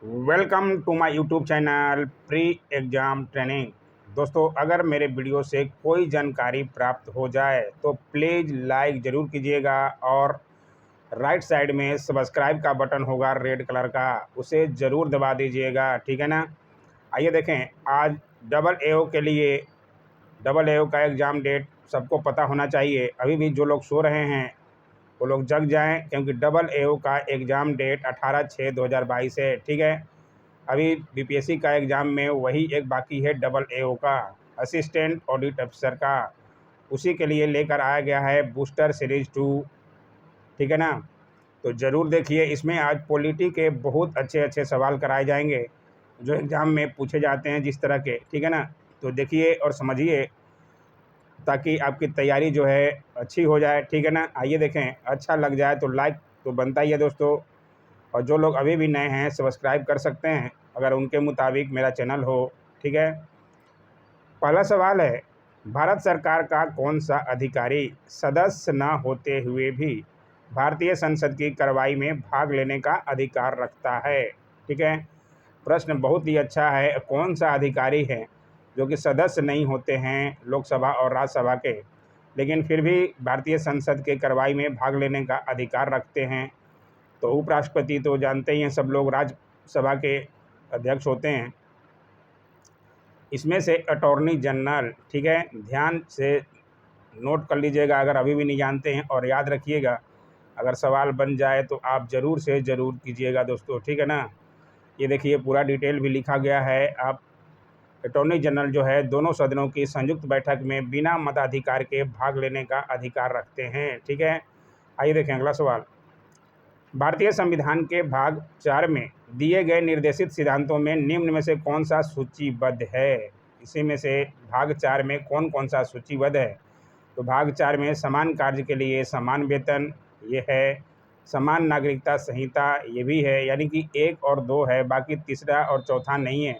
Welcome to my YouTube channel pre exam training. दोस्तों, अगर मेरे वीडियो से कोई जानकारी प्राप्त हो जाए तो प्लीज़ लाइक ज़रूर कीजिएगा और राइट साइड में सब्सक्राइब का बटन होगा रेड कलर का, उसे ज़रूर दबा दीजिएगा। ठीक है ना। आइए देखें, आज डबल एओ के लिए डबल एओ का एग्ज़ाम डेट सबको पता होना चाहिए। अभी भी जो लोग सो रहे हैं वो लोग जग जाएं, क्योंकि डबल एओ का एग्ज़ाम डेट 18/6/2022 है। ठीक है। अभी बीपीएससी का एग्ज़ाम में वही एक बाकी है डबल एओ का, असिस्टेंट ऑडिट अफसर का। उसी के लिए लेकर आया गया है बूस्टर सीरीज़ 2। ठीक है ना। तो ज़रूर देखिए, इसमें आज पॉलिटी के बहुत अच्छे अच्छे सवाल कराए जाएंगे जो एग्ज़ाम में पूछे जाते हैं जिस तरह के। ठीक है ना। तो देखिए और समझिए ताकि आपकी तैयारी जो है अच्छी हो जाए। ठीक है ना। आइए देखें, अच्छा लग जाए तो लाइक तो बनता ही है दोस्तों, और जो लोग अभी भी नए हैं सब्सक्राइब कर सकते हैं अगर उनके मुताबिक मेरा चैनल हो। ठीक है। पहला सवाल है, भारत सरकार का कौन सा अधिकारी सदस्य न होते हुए भी भारतीय संसद की कार्रवाई में भाग लेने का अधिकार रखता है? ठीक है। प्रश्न बहुत ही अच्छा है। कौन सा अधिकारी है जो कि सदस्य नहीं होते हैं लोकसभा और राज्यसभा के, लेकिन फिर भी भारतीय संसद के कार्रवाई में भाग लेने का अधिकार रखते हैं? तो उपराष्ट्रपति तो जानते ही हैं सब लोग, राज्यसभा के अध्यक्ष होते हैं। इसमें से अटॉर्नी जनरल। ठीक है, ध्यान से नोट कर लीजिएगा अगर अभी भी नहीं जानते हैं, और याद रखिएगा अगर सवाल बन जाए तो आप ज़रूर से ज़रूर कीजिएगा दोस्तों। ठीक है ना। ये देखिए पूरा डिटेल भी लिखा गया है। आप अटॉर्नी जनरल जो है दोनों सदनों की संयुक्त बैठक में बिना मताधिकार के भाग लेने का अधिकार रखते हैं। ठीक है। आइए देखें अगला सवाल। भारतीय संविधान के भाग 4 में दिए गए निर्देशित सिद्धांतों में निम्न में से कौन सा सूचीबद्ध है? इसी में से भाग 4 में कौन कौन सा सूचीबद्ध है? तो भाग 4 में समान कार्य के लिए समान वेतन, ये है। समान नागरिकता संहिता, ये भी है, यानी कि 1 और 2 है, बाकी तीसरा और चौथा नहीं है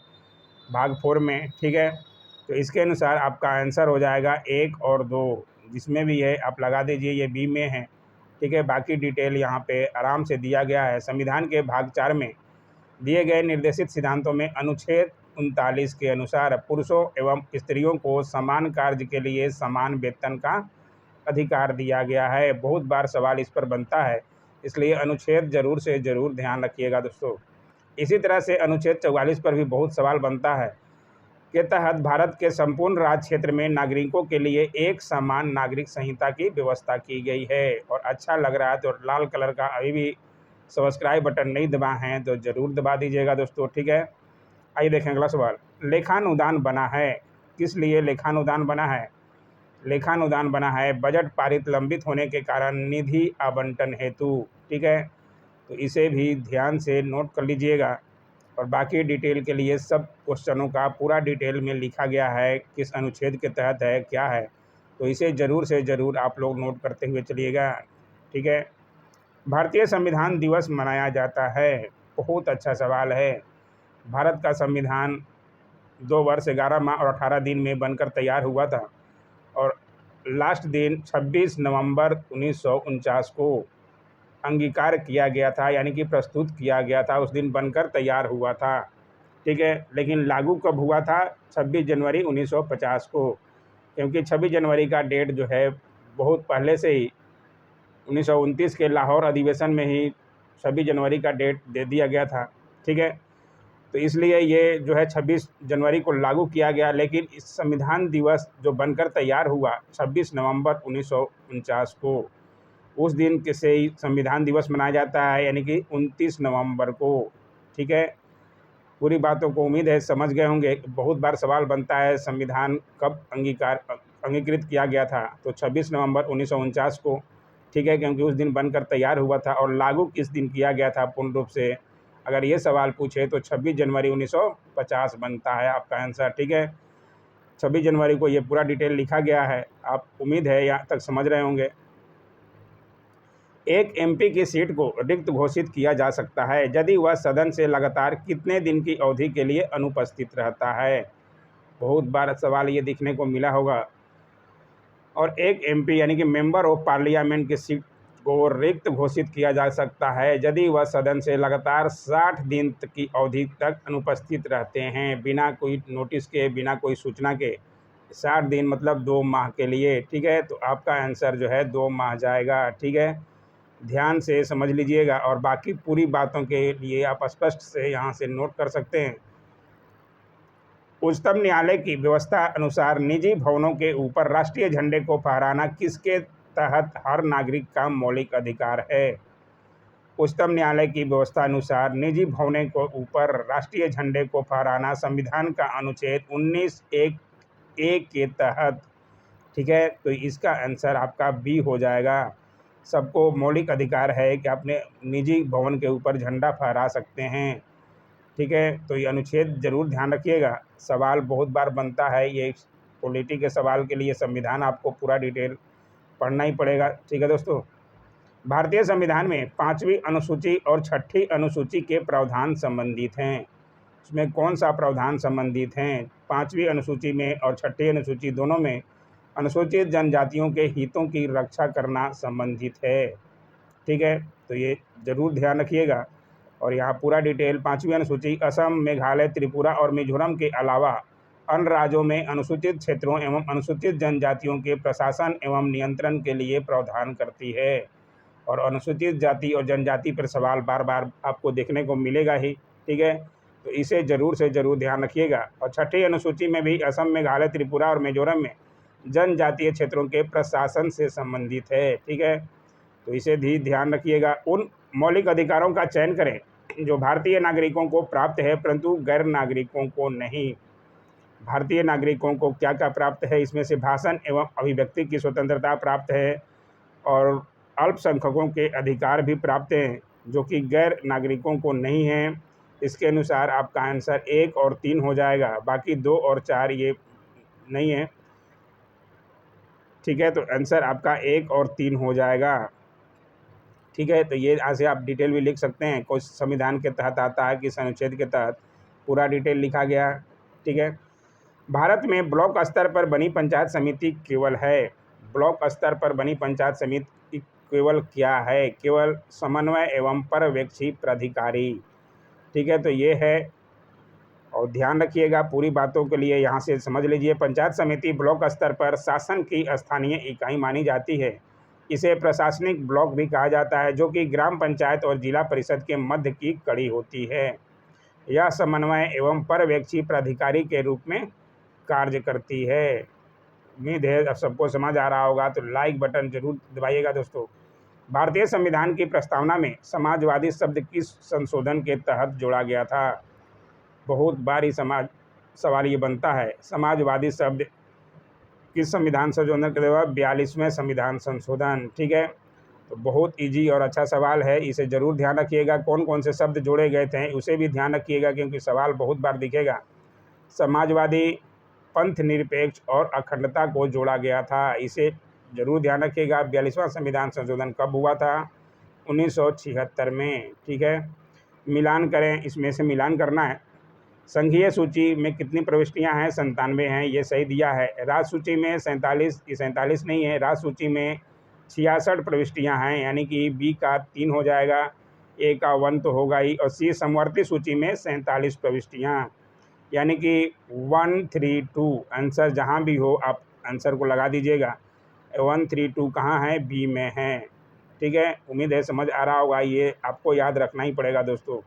भाग 4 में। ठीक है। तो इसके अनुसार आपका आंसर हो जाएगा 1 और 2, जिसमें भी है आप लगा दीजिए, ये बी में है। ठीक है। बाकी डिटेल यहाँ पे आराम से दिया गया है। संविधान के भाग 4 में दिए गए निर्देशित सिद्धांतों में अनुच्छेद 39 के अनुसार पुरुषों एवं स्त्रियों को समान कार्य के लिए समान वेतन का अधिकार दिया गया है। बहुत बार सवाल इस पर बनता है, इसलिए अनुच्छेद ज़रूर से ज़रूर ध्यान रखिएगा दोस्तों। इसी तरह से अनुच्छेद 44 पर भी बहुत सवाल बनता है, के तहत भारत के संपूर्ण राज्य क्षेत्र में नागरिकों के लिए एक समान नागरिक संहिता की व्यवस्था की गई है। और अच्छा लग रहा है तो लाल कलर का अभी भी सब्सक्राइब बटन नहीं दबा हैं तो ज़रूर दबा दीजिएगा दोस्तों। ठीक है। आइए देखें अगला सवाल। लेखानुदान बना है, किस लिए लेखानुदान बना है? लेखानुदान बना है बजट पारित लंबित होने के कारण निधि आवंटन हेतु। ठीक है। तो इसे भी ध्यान से नोट कर लीजिएगा, और बाकी डिटेल के लिए सब क्वेश्चनों का पूरा डिटेल में लिखा गया है, किस अनुच्छेद के तहत है क्या है, तो इसे ज़रूर से ज़रूर आप लोग नोट करते हुए चलिएगा। ठीक है। भारतीय संविधान दिवस मनाया जाता है, बहुत अच्छा सवाल है। भारत का संविधान 2 वर्ष 11 माह और 18 दिन में बनकर तैयार हुआ था, और लास्ट दिन 26 नवंबर 1949 को अंगीकार किया गया था, यानी कि प्रस्तुत किया गया था, उस दिन बनकर तैयार हुआ था। ठीक है। लेकिन लागू कब हुआ था? 26 जनवरी 1950 को, क्योंकि 26 जनवरी का डेट जो है बहुत पहले से ही 1929 के लाहौर अधिवेशन में ही 26 जनवरी का डेट दे दिया गया था। ठीक है। तो इसलिए ये जो है 26 जनवरी को लागू किया गया, लेकिन इस संविधान दिवस जो बनकर तैयार हुआ 26 नवंबर 1949 को, उस दिन के से ही संविधान दिवस मनाया जाता है, यानी कि 29 नवंबर को। ठीक है। पूरी बातों को उम्मीद है समझ गए होंगे। बहुत बार सवाल बनता है संविधान कब अंगीकृत किया गया था, तो 26 नवंबर 1949 को। ठीक है, क्योंकि उस दिन बनकर तैयार हुआ था। और लागू किस दिन किया गया था पूर्ण रूप से, अगर ये सवाल पूछे तो 26 जनवरी 1950 बनता है आपका आंसर। ठीक है। 26 जनवरी को ये पूरा डिटेल लिखा गया है, आप उम्मीद है यहाँ तक समझ रहे होंगे। एक एमपी की सीट को रिक्त घोषित किया जा सकता है यदि वह सदन से लगातार कितने दिन की अवधि के लिए अनुपस्थित रहता है? बहुत बार सवाल ये देखने को मिला होगा। और एक एमपी यानी कि मेंबर ऑफ पार्लियामेंट की सीट को रिक्त घोषित किया जा सकता है यदि वह सदन से लगातार 60 दिन की अवधि तक अनुपस्थित रहते हैं, बिना कोई नोटिस के, बिना कोई सूचना के। 60 दिन मतलब 2 माह के लिए, ठीक है। तो आपका आंसर जो है 2 माह जाएगा, ठीक है। ध्यान से समझ लीजिएगा और बाकी पूरी बातों के लिए आप स्पष्ट से यहाँ से नोट कर सकते हैं। उच्चतम न्यायालय की व्यवस्था अनुसार निजी भवनों के ऊपर राष्ट्रीय झंडे को फहराना किसके तहत हर नागरिक का मौलिक अधिकार है? उच्चतम न्यायालय की व्यवस्था अनुसार निजी भवनों के ऊपर राष्ट्रीय झंडे को फहराना संविधान का अनुच्छेद 19(1)(a) के तहत, ठीक है। तो इसका आंसर आपका बी हो जाएगा। सबको मौलिक अधिकार है कि अपने निजी भवन के ऊपर झंडा फहरा सकते हैं, ठीक है। तो ये अनुच्छेद जरूर ध्यान रखिएगा। सवाल बहुत बार बनता है, ये पॉलिटी के सवाल के लिए संविधान आपको पूरा डिटेल पढ़ना ही पड़ेगा, ठीक है दोस्तों। भारतीय संविधान में 5वीं अनुसूची और 6ठी अनुसूची के प्रावधान संबंधित हैं। इसमें कौन सा प्रावधान संबंधित हैं? 5वीं अनुसूची में और 6ठी अनुसूची दोनों में अनुसूचित जनजातियों के हितों की रक्षा करना संबंधित है, ठीक है। तो ये जरूर ध्यान रखिएगा। और यहाँ पूरा डिटेल 5वीं अनुसूची असम, मेघालय, त्रिपुरा और मिजोरम के अलावा अन्य राज्यों में अनुसूचित क्षेत्रों एवं अनुसूचित जनजातियों के प्रशासन एवं नियंत्रण के लिए प्रावधान करती है। और अनुसूचित जाति और जनजाति पर सवाल बार बार आपको देखने को मिलेगा ही, ठीक है। तो इसे जरूर से जरूर ध्यान रखिएगा। और 6ठी अनुसूची में भी असम, मेघालय, त्रिपुरा और मिजोरम में जनजातीय क्षेत्रों के प्रशासन से संबंधित है, ठीक है। तो इसे भी ध्यान रखिएगा। उन मौलिक अधिकारों का चयन करें जो भारतीय नागरिकों को प्राप्त है परंतु गैर नागरिकों को नहीं। भारतीय नागरिकों को क्या क्या प्राप्त है? इसमें से भाषण एवं अभिव्यक्ति की स्वतंत्रता प्राप्त है और अल्पसंख्यकों के अधिकार भी प्राप्त हैं जो कि गैर नागरिकों को नहीं हैं। इसके अनुसार आपका आंसर 1 और 3 हो जाएगा, बाकी 2 और 4 ये नहीं है, ठीक है। तो आंसर आपका 1 और 3 हो जाएगा, ठीक है। तो ये यहाँ से आप डिटेल भी लिख सकते हैं, कुछ संविधान के तहत आता है, किस अनुच्छेद के तहत, पूरा डिटेल लिखा गया, ठीक है। भारत में ब्लॉक स्तर पर बनी पंचायत समिति केवल है। ब्लॉक स्तर पर बनी पंचायत समिति केवल क्या है? केवल समन्वय एवं पर्यवेक्षी प्राधिकारी, ठीक है। तो ये है और ध्यान रखिएगा पूरी बातों के लिए यहाँ से समझ लीजिए। पंचायत समिति ब्लॉक स्तर पर शासन की स्थानीय इकाई मानी जाती है। इसे प्रशासनिक ब्लॉक भी कहा जाता है जो कि ग्राम पंचायत और जिला परिषद के मध्य की कड़ी होती है। यह समन्वय एवं पर्यवेक्षी प्राधिकारी के रूप में कार्य करती है। उम्मीद है अब सबको समझ आ रहा होगा, तो लाइक बटन जरूर दबाइएगा दोस्तों। भारतीय संविधान की प्रस्तावना में समाजवादी शब्द किस संशोधन के तहत जोड़ा गया था? बहुत बार ही सवाल ये बनता है, समाजवादी शब्द किस संविधान संशोधन के द्वारा? 42वें संविधान संशोधन, ठीक है। तो बहुत इजी और अच्छा सवाल है, इसे जरूर ध्यान रखिएगा। कौन कौन से शब्द जोड़े गए थे उसे भी ध्यान रखिएगा क्योंकि सवाल बहुत बार दिखेगा। समाजवादी, पंथ निरपेक्ष और अखंडता को जोड़ा गया था, इसे जरूर ध्यान रखिएगा। 42वां संविधान संशोधन कब हुआ था? 1976 में, ठीक है। मिलान करें, इसमें से मिलान करना है। संघीय सूची में कितनी प्रविष्टियां हैं? 97 हैं, ये सही दिया है। राज्य सूची में 47, ये 47 नहीं है। राज्य सूची में 66 प्रविष्टियां हैं, यानी कि बी का 3 हो जाएगा, ए का 1 तो होगा ही, और सी समवर्ती सूची में 47 प्रविष्टियां, यानी कि 132। आंसर जहां भी हो आप आंसर को लगा दीजिएगा। 132 कहाँ है? बी में है, ठीक है। उम्मीद है समझ आ रहा होगा, ये आपको याद रखना ही पड़ेगा दोस्तों।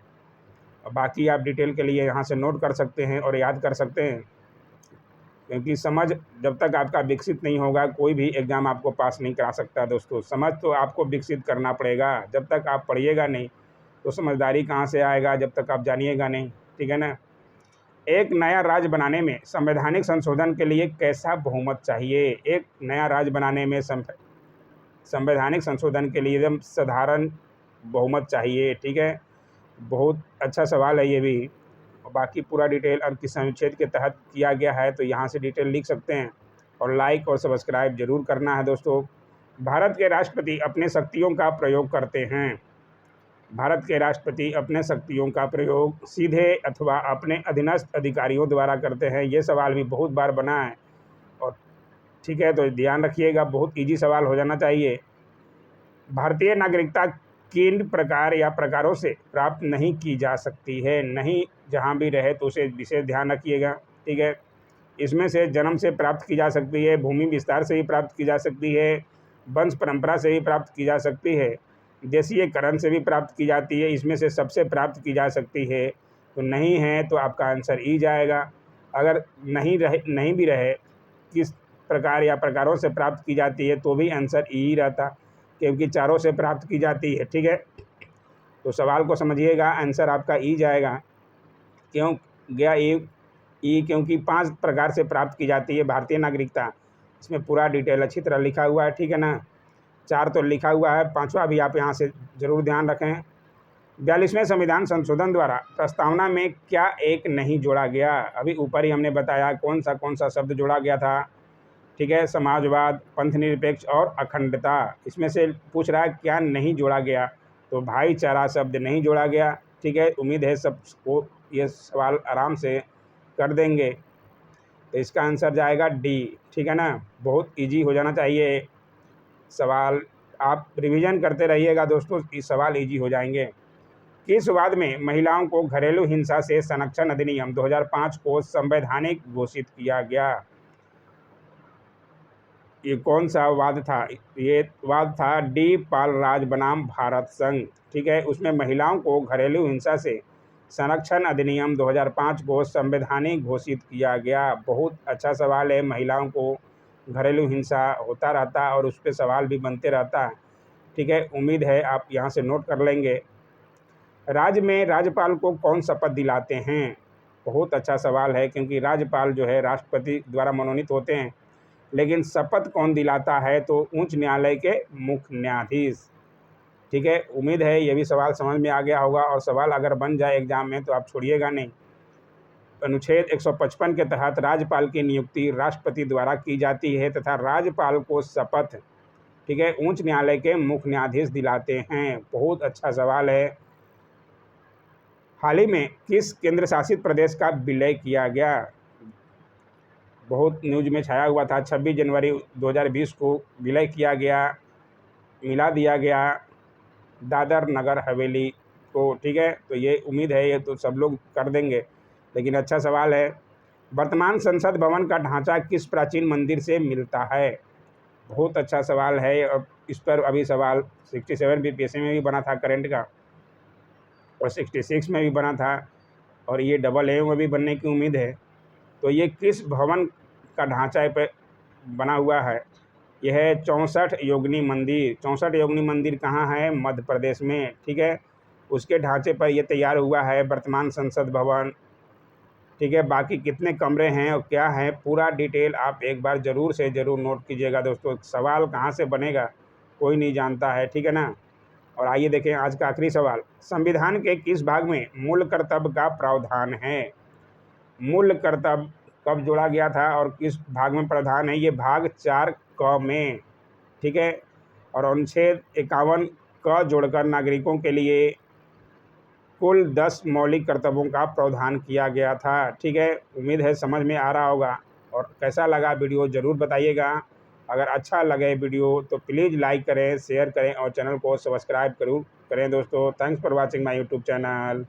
बाकी आप डिटेल के लिए यहाँ से नोट कर सकते हैं और याद कर सकते हैं, क्योंकि समझ जब तक आपका विकसित नहीं होगा कोई भी एग्ज़ाम आपको पास नहीं करा सकता दोस्तों। समझ तो आपको विकसित करना पड़ेगा, जब तक आप पढ़िएगा नहीं तो समझदारी कहाँ से आएगा, जब तक आप जानिएगा नहीं, ठीक है ना। एक नया राज्य बनाने में संवैधानिक संशोधन के लिए कैसा बहुमत चाहिए? एक नया राज्य बनाने में संवैधानिक संशोधन के लिए एकदम साधारण बहुमत चाहिए, ठीक है। बहुत अच्छा सवाल है ये भी। बाकी पूरा डिटेल अब किस अनुच्छेद के तहत किया गया है तो यहाँ से डिटेल लिख सकते हैं और लाइक और सब्सक्राइब जरूर करना है दोस्तों। भारत के राष्ट्रपति अपने शक्तियों का प्रयोग करते हैं। भारत के राष्ट्रपति अपने शक्तियों का प्रयोग सीधे अथवा अपने अधीनस्थ अधिकारियों द्वारा करते हैं। ये सवाल भी बहुत बार बना है और ठीक है, तो ध्यान रखिएगा, बहुत ईजी सवाल हो जाना चाहिए। भारतीय नागरिकता किन प्रकार या प्रकारों से प्राप्त नहीं की जा सकती है? नहीं, जहाँ भी रहे तो उसे विशेष ध्यान रखिएगा, ठीक है। इसमें से जन्म से प्राप्त की जा सकती है, भूमि विस्तार से भी प्राप्त की जा सकती है, वंश परंपरा से भी प्राप्त की जा सकती है, देशीयकरण से भी प्राप्त की जाती है। इसमें से सबसे प्राप्त की जा सकती है, तो नहीं है तो आपका आंसर ई जाएगा। अगर नहीं भी रहे किस प्रकार या प्रकारों से प्राप्त की जाती है तो भी आंसर ई ही रहता, क्योंकि चारों से प्राप्त की जाती है, ठीक है। तो सवाल को समझिएगा, आंसर आपका ई जाएगा। क्यों गया ई? क्योंकि 5 प्रकार से प्राप्त की जाती है भारतीय नागरिकता। इसमें पूरा डिटेल अच्छी तरह लिखा हुआ है, ठीक है ना। 4 तो लिखा हुआ है, 5वां भी आप यहाँ से ज़रूर ध्यान रखें। 42वें संविधान संशोधन द्वारा प्रस्तावना में क्या एक नहीं जोड़ा गया? अभी ऊपर ही हमने बताया कौन सा शब्द जोड़ा गया था, ठीक है। समाजवाद, पंथ निरपेक्ष और अखंडता। इसमें से पूछ रहा है क्या नहीं जोड़ा गया, तो भाईचारा शब्द नहीं जोड़ा गया, ठीक है। उम्मीद है सबको ये सवाल आराम से कर देंगे, तो इसका आंसर जाएगा डी, ठीक है ना। बहुत इजी हो जाना चाहिए सवाल, आप रिवीजन करते रहिएगा दोस्तों, इस सवाल इजी हो जाएंगे। किस वाद में महिलाओं को घरेलू हिंसा से संरक्षण अधिनियम 2005 को संवैधानिक घोषित किया गया? ये कौन सा वाद था? ये वाद था डी पाल राज बनाम भारत संघ, ठीक है। उसमें महिलाओं को घरेलू हिंसा से संरक्षण अधिनियम 2005 को संवैधानिक घोषित किया गया। बहुत अच्छा सवाल है, महिलाओं को घरेलू हिंसा होता रहता है और उस पर सवाल भी बनते रहता है, ठीक है। उम्मीद है आप यहाँ से नोट कर लेंगे। राज्य में राज्यपाल को कौन शपथ दिलाते हैं? बहुत अच्छा सवाल है, क्योंकि राज्यपाल जो है राष्ट्रपति द्वारा मनोनीत होते हैं, लेकिन शपथ कौन दिलाता है? तो उच्च न्यायालय के मुख्य न्यायाधीश, ठीक है। उम्मीद है ये भी सवाल समझ में आ गया होगा, और सवाल अगर बन जाए एग्जाम में तो आप छोड़िएगा नहीं। अनुच्छेद 155 के तहत राज्यपाल की नियुक्ति राष्ट्रपति द्वारा की जाती है तथा राज्यपाल को शपथ, ठीक है, उच्च न्यायालय के मुख्य न्यायाधीश दिलाते हैं। बहुत अच्छा सवाल है। हाल ही में किस केंद्र शासित प्रदेश का विलय किया गया? बहुत न्यूज में छाया हुआ था, 26 जनवरी 2020 को विलय किया गया, मिला दिया गया दादर नगर हवेली को, ठीक है। तो ये उम्मीद है ये तो सब लोग कर देंगे, लेकिन अच्छा सवाल है। वर्तमान संसद भवन का ढांचा किस प्राचीन मंदिर से मिलता है? बहुत अच्छा सवाल है, और इस पर अभी सवाल 67 बीपीएससी में भी बना था करंट का, और 66 में भी बना था, और ये डबल ए में भी बनने की उम्मीद है। तो ये किस भवन का ढांचा पे बना हुआ है? यह है 64 योगिनी मंदिर। 64 योगिनी मंदिर कहाँ है? मध्य प्रदेश में, ठीक है। उसके ढांचे पर यह तैयार हुआ है वर्तमान संसद भवन, ठीक है। बाकी कितने कमरे हैं और क्या है, पूरा डिटेल आप एक बार ज़रूर से ज़रूर नोट कीजिएगा दोस्तों। सवाल कहाँ से बनेगा कोई नहीं जानता है, ठीक है ना। और आइए देखें आज का आखिरी सवाल, संविधान के किस भाग में मूल कर्तव्य का प्रावधान है? मूल कर्तव्य कब जोड़ा गया था और किस भाग में प्रावधान है? ये भाग 4 क में, ठीक है। और अनुच्छेद 51 क जोड़कर नागरिकों के लिए कुल 10 मौलिक कर्तव्यों का प्रावधान किया गया था, ठीक है। उम्मीद है समझ में आ रहा होगा, और कैसा लगा वीडियो ज़रूर बताइएगा। अगर अच्छा लगे वीडियो तो प्लीज़ लाइक करें, शेयर करें और चैनल को सब्सक्राइब जरूर करें दोस्तों। Thanks for watching my YouTube channel.